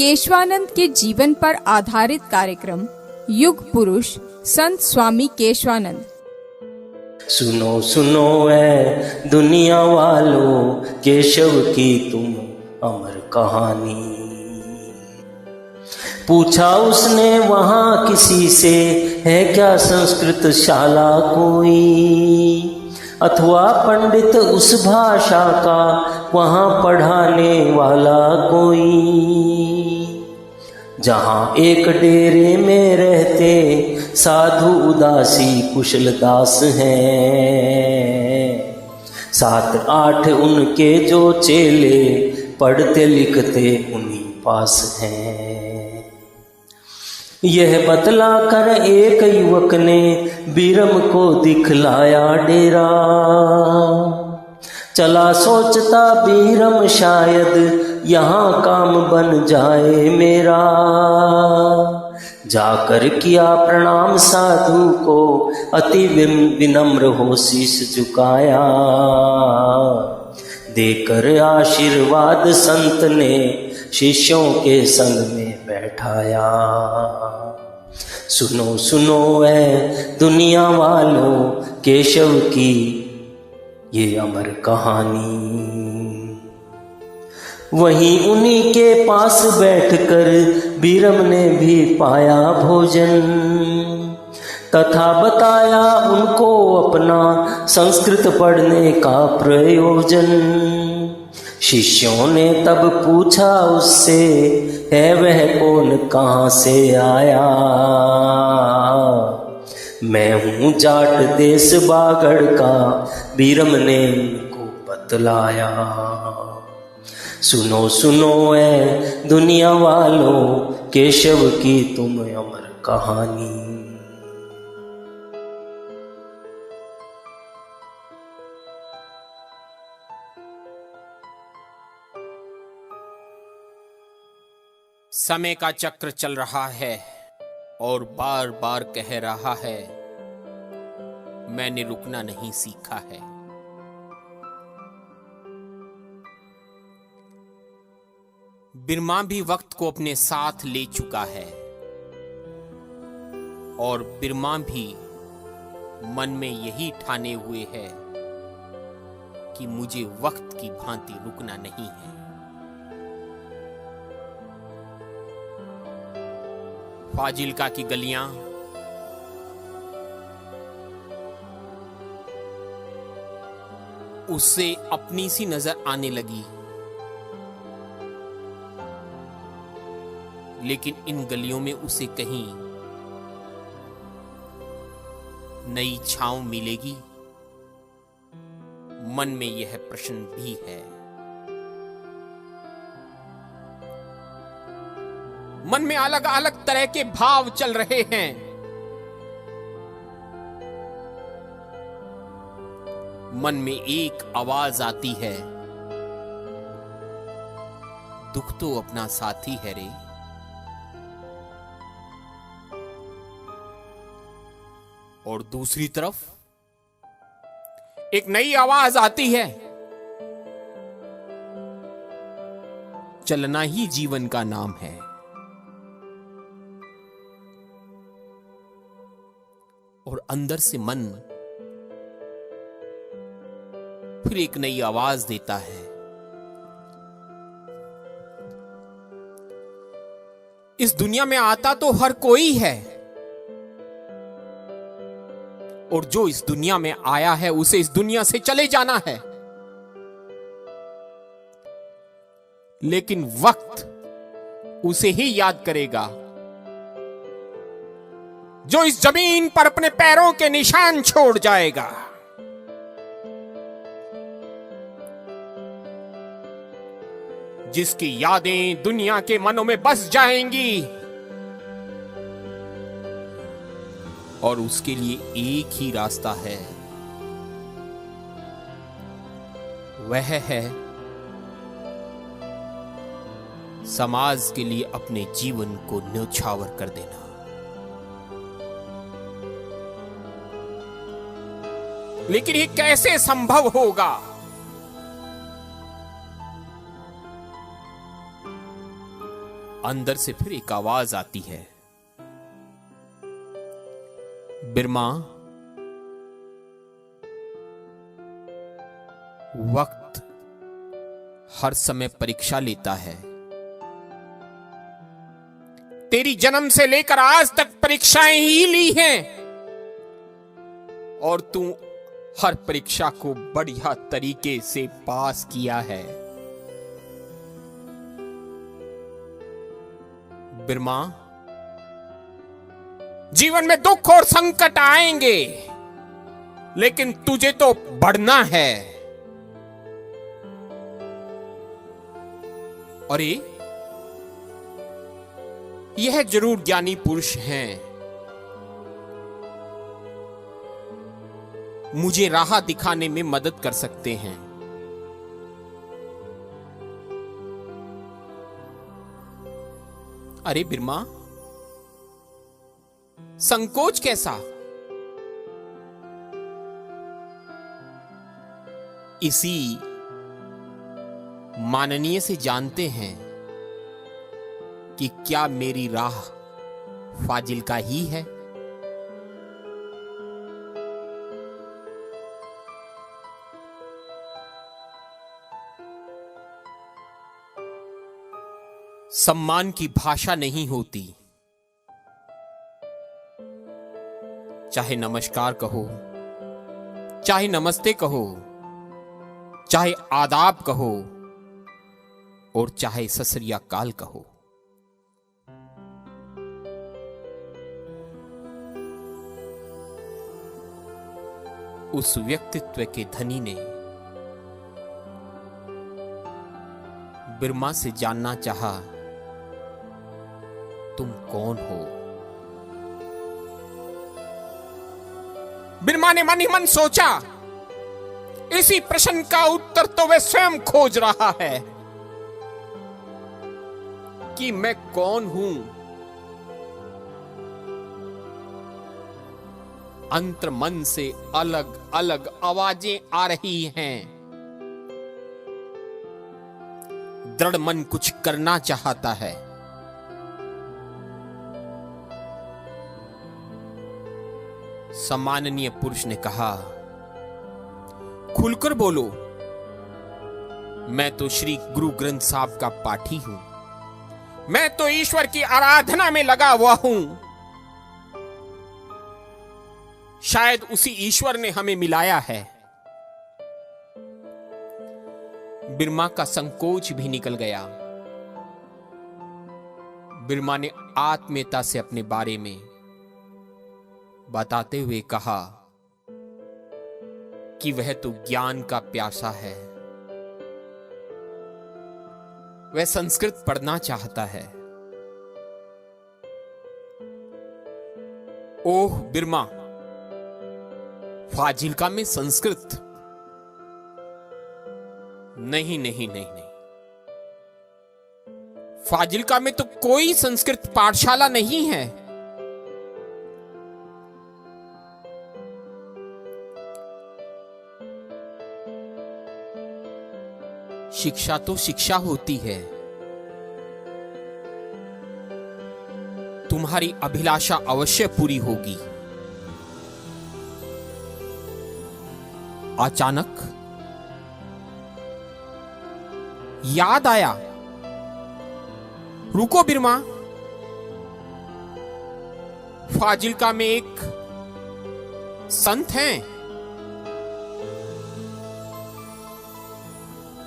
केशवानंद के जीवन पर आधारित कार्यक्रम युग पुरुष संत स्वामी केशवानंद। सुनो सुनो ऐ दुनिया वालों, केशव की तुम अमर कहानी। पूछा उसने वहां किसी से, है क्या संस्कृत शाला कोई, अथवा पंडित उस भाषा का वहां पढ़ाने वाला कोई। जहां एक डेरे में रहते साधु उदासी कुशल दास हैं, 7-8 उनके जो चेले पढ़ते लिखते उन्हीं पास हैं। यह बतला कर एक युवक ने बीरम को दिखलाया डेरा। चला सोचता बीरम शायद यहाँ काम बन जाए मेरा। जाकर किया प्रणाम साधु को, अति विनम्र हो शीश झुकाया। देकर आशीर्वाद संत ने शिष्यों के संग में बैठाया। सुनो सुनो ऐ दुनिया वालों, केशव की ये अमर कहानी। वहीं उन्हीं के पास बैठकर बीरम ने भी पाया भोजन, तथा बताया उनको अपना संस्कृत पढ़ने का प्रयोजन। शिष्यों ने तब पूछा उससे, है वह कौन कहाँ से आया। मैं हूँ जाट देश बागड़ का, बीरम ने उनको बतलाया। सुनो सुनो ऐ दुनिया वालों, केशव की तुम अमर कहानी। समय का चक्र चल रहा है और बार बार कह रहा है, मैंने रुकना नहीं सीखा है। बिरमा भी वक्त को अपने साथ ले चुका है और बिरमा भी मन में यही ठाने हुए है कि मुझे वक्त की भांति रुकना नहीं है। फाजिल्का की गलियां उससे अपनी सी नजर आने लगी, लेकिन इन गलियों में उसे कहीं नई छांव मिलेगी, मन में यह प्रश्न भी है। मन में अलग अलग तरह के भाव चल रहे हैं। मन में एक आवाज आती है, दुख तो अपना साथी है रे। और दूसरी तरफ एक नई आवाज आती है, चलना ही जीवन का नाम है। और अंदर से मन फिर एक नई आवाज देता है, इस दुनिया में आता तो हर कोई है, और जो इस दुनिया में आया है उसे इस दुनिया से चले जाना है। लेकिन वक्त उसे ही याद करेगा जो इस जमीन पर अपने पैरों के निशान छोड़ जाएगा। जिसकी यादें दुनिया के मनों में बस जाएंगी और उसके लिए एक ही रास्ता है, वह है समाज के लिए अपने जीवन को न्यौछावर कर देना। लेकिन ये कैसे संभव होगा? अंदर से फिर एक आवाज आती है, बिरमा, वक्त हर समय परीक्षा लेता है। तेरी जन्म से लेकर आज तक परीक्षाएं ही ली हैं और तू हर परीक्षा को बढ़िया तरीके से पास किया है। बिरमा, जीवन में दुख और संकट आएंगे, लेकिन तुझे तो बढ़ना है। अरे, यह जरूर ज्ञानी पुरुष हैं, मुझे राह दिखाने में मदद कर सकते हैं। अरे बिरमा, संकोच कैसा? इसी माननीय से जानते हैं कि क्या मेरी राह फाजिल का ही है। सम्मान की भाषा नहीं होती, चाहे नमस्कार कहो, चाहे नमस्ते कहो, चाहे आदाब कहो और चाहे सत श्री अकाल कहो। उस व्यक्तित्व के धनी ने बिरमा से जानना चाहा, तुम कौन हो? बिरमा ने मन ही मन सोचा, इसी प्रश्न का उत्तर तो वह स्वयं खोज रहा है कि मैं कौन हूं। अंतर मन से अलग अलग आवाजें आ रही हैं। दृढ़ मन कुछ करना चाहता है। सम्माननीय पुरुष ने कहा, खुलकर बोलो, मैं तो श्री गुरु ग्रंथ साहब का पाठी हूं। मैं तो ईश्वर की आराधना में लगा हुआ हूं। शायद उसी ईश्वर ने हमें मिलाया है। बिरमा का संकोच भी निकल गया। बिरमा ने आत्मीयता से अपने बारे में बताते हुए कहा कि वह तो ज्ञान का प्यासा है। वह संस्कृत पढ़ना चाहता है। ओह बिरमा, फाजिल्का में संस्कृत? नहीं नहीं नहीं नहीं, फाजिल्का में तो कोई संस्कृत पाठशाला नहीं है। शिक्षा तो शिक्षा होती है। तुम्हारी अभिलाषा अवश्य पूरी होगी। अचानक याद आया, रुको बिरमा, फाजिल्का में एक संत हैं,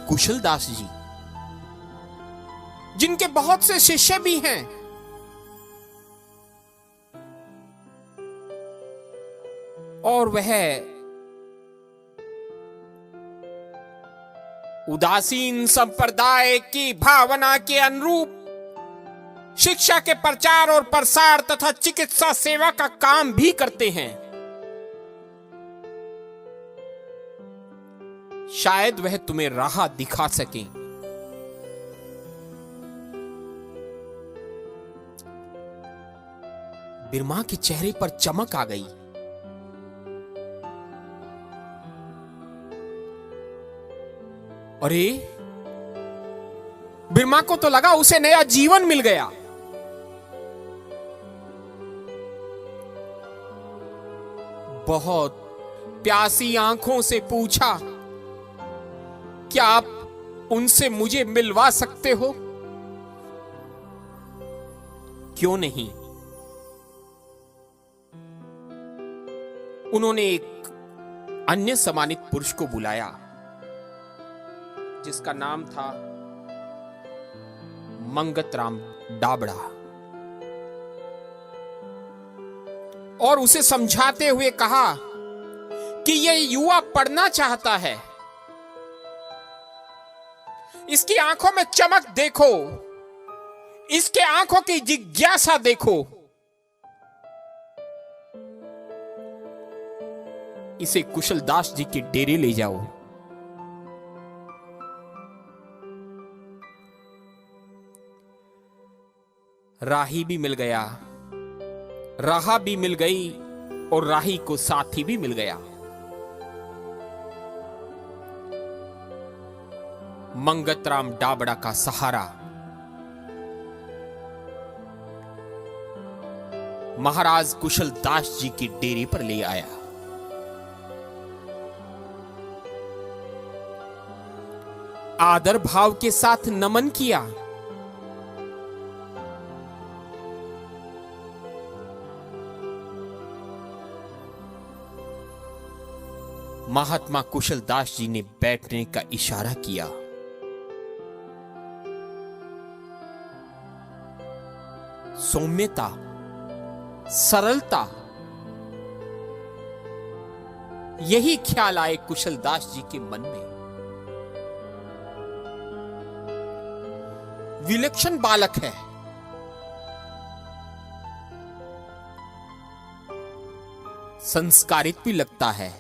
कुशल दास जी, जिनके बहुत से शिष्य भी हैं। और वह उदासीन संप्रदाय की भावना के अनुरूप शिक्षा के प्रचार और प्रसार तथा चिकित्सा सेवा का काम भी करते हैं। शायद वह तुम्हें राह दिखा सकें। बिरमा के चेहरे पर चमक आ गई। अरे, बिरमा को तो लगा उसे नया जीवन मिल गया। बहुत प्यासी आंखों से पूछा, क्या आप उनसे मुझे मिलवा सकते हो? क्यों नहीं? उन्होंने एक अन्य सम्मानित पुरुष को बुलाया जिसका नाम था मंगतराम डाबड़ा, और उसे समझाते हुए कहा कि यह युवा पढ़ना चाहता है, इसकी आंखों में चमक देखो, इसके आंखों की जिज्ञासा देखो। इसे कुशलदास जी के डेरे ले जाओ। राही भी मिल गया, राहा भी मिल गई और राही को साथी भी मिल गया। मंगतराम डाबड़ा का सहारा महाराज कुशलदास जी के डेरे पर ले आया। आदर भाव के साथ नमन किया। महात्मा कुशलदास जी ने बैठने का इशारा किया। सौम्यता, सरलता, यही ख्याल आए कुशलदास जी के मन में। विलक्षण बालक है, संस्कारित भी लगता है।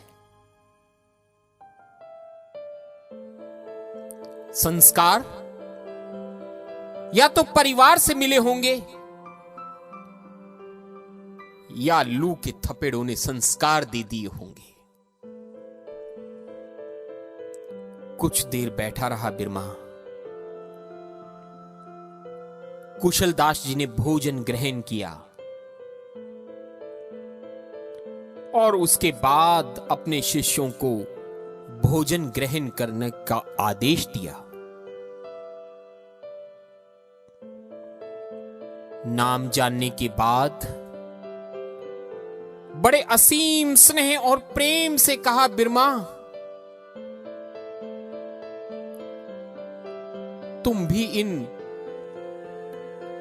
संस्कार या तो परिवार से मिले होंगे या लू के थपेड़ों ने संस्कार दे दिए होंगे। कुछ देर बैठा रहा बिरमा। कुशलदास जी ने भोजन ग्रहण किया और उसके बाद अपने शिष्यों को भोजन ग्रहण करने का आदेश दिया। नाम जानने के बाद बड़े असीम स्नेह और प्रेम से कहा, बिरमा तुम भी इन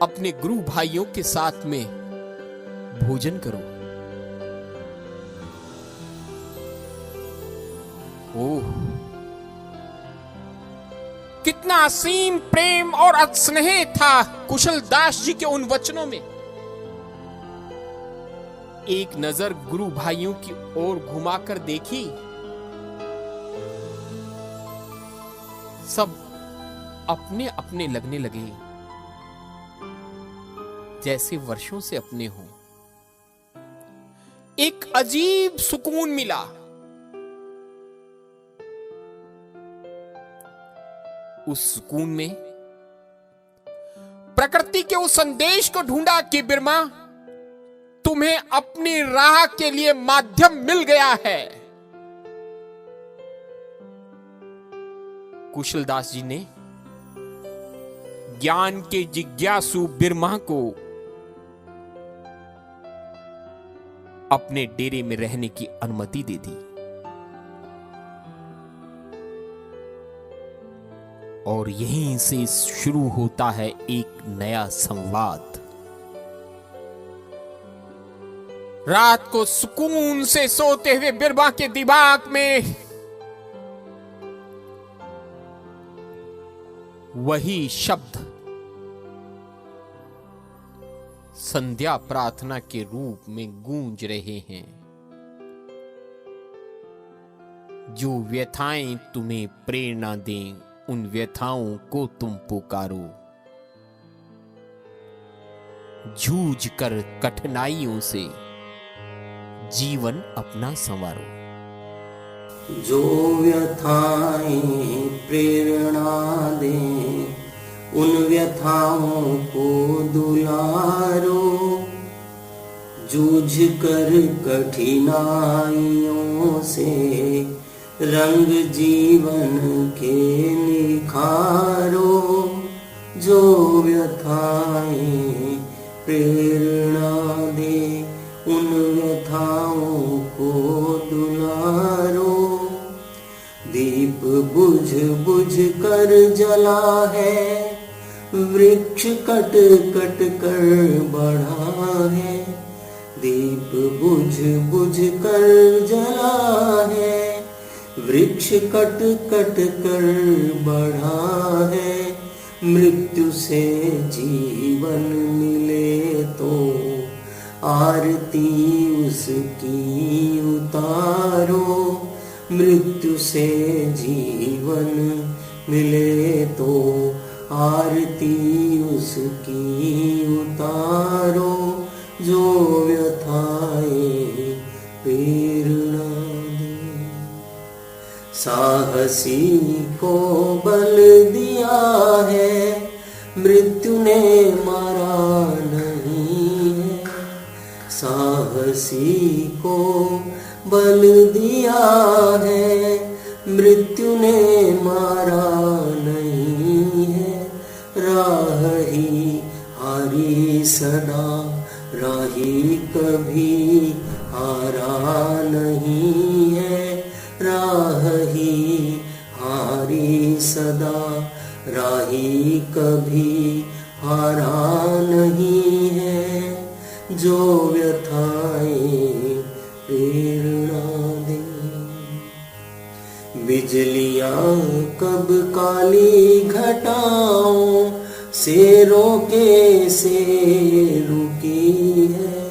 अपने गुरु भाइयों के साथ में भोजन करो। ओह, कितना असीम प्रेम और स्नेह था कुशलदास जी के उन वचनों में। एक नजर गुरु भाइयों की ओर घुमाकर देखी, सब अपने अपने लगने लगे, जैसे वर्षों से अपने हों। एक अजीब सुकून मिला। उस सुकून में प्रकृति के उस संदेश को ढूंढा कि बिरमा तुम्हें अपनी राह के लिए माध्यम मिल गया है। कुशलदास जी ने ज्ञान के जिज्ञासु बिरमा को अपने डेरे में रहने की अनुमति दे दी और यहीं से शुरू होता है एक नया संवाद। रात को सुकून से सोते हुए बिरमा के दिमाग में वही शब्द संध्या प्रार्थना के रूप में गूंज रहे हैं। जो व्यथाएं तुम्हें प्रेरणा दें, उन व्यथाओं को तुम पुकारो। जूझ कर कठिनाइयों से जीवन अपना संवारो। जो व्यथाएं प्रेरणा दें, व्यथाओं को दुलारो, जूझ कर कठिनाइयों से रंग जीवन के निखारो। जो व्यथाएं प्रेरणा दे उन व्यथाओं को दुलारो। दीप बुझ बुझ कर जला है, वृक्ष कट कट कर बढ़ा है। दीप बुझ बुझ कर जला है, वृक्ष कट कट कर बढ़ा है। मृत्यु से जीवन मिले तो आरती उसकी उतारो। मृत्यु से जीवन मिले तो आरती उसकी उतारो। जो व्यथाएं प्रेरणा दे। साहसी को बल दिया है, मृत्यु ने मारा नहीं है। साहसी को बल दिया है, मृत्यु ने मारा नहीं है। राह ही हारी सदा, राही कभी हारा नहीं है। राह ही हारी सदा, राही कभी हारा नहीं है। जो व्यथाएं प्रेरणा दे। बिजलियां कब काली घटाओं से रोके से रुकी है।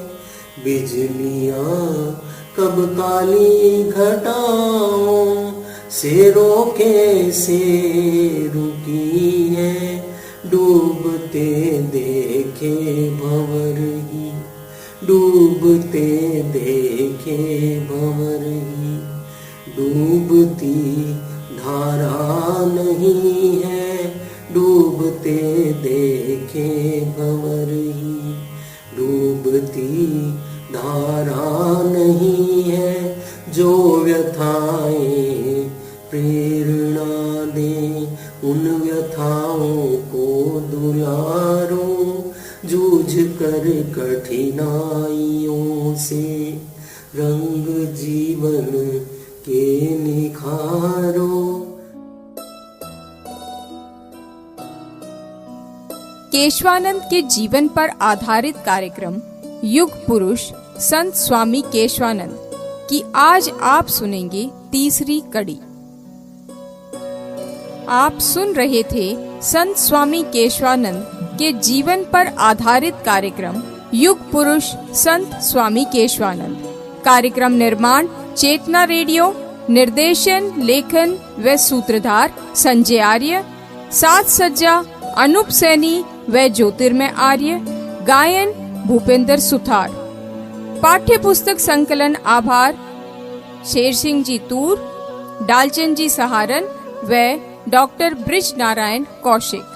बिजलियां कब काली घटाओं से रोके से रुकी है। डूबते देखे भंवर ही, डूबते देखे भंवर ही। डूबती धारा नहीं है, डूबते देखे भंवर ही। डूबती धारा नहीं है। जो व्यथाएं प्रेरणा दे उन व्यथाओं को दुलारो। जूझ कर कठिनाइयों से रंग जीवन के निखारो। केशवानंद के जीवन पर आधारित कार्यक्रम युग पुरुष संत स्वामी केशवानंद की आज आप सुनेंगे तीसरी कड़ी। आप सुन रहे थे संत स्वामी केशवानंद के जीवन पर आधारित कार्यक्रम युग पुरुष संत स्वामी केशवानंद। कार्यक्रम निर्माण चेतना रेडियो, निर्देशन लेखन व सूत्रधार संजय आर्य, साथ सज्जा अनूप सैनी व ज्योतिर्मय आर्य, गायन भूपेंद्र सुथार। पाठ्य पुस्तक संकलन आभार शेर सिंह जी तूर, डालचंद जी सहारन व डॉक्टर ब्रिज नारायण कौशिक।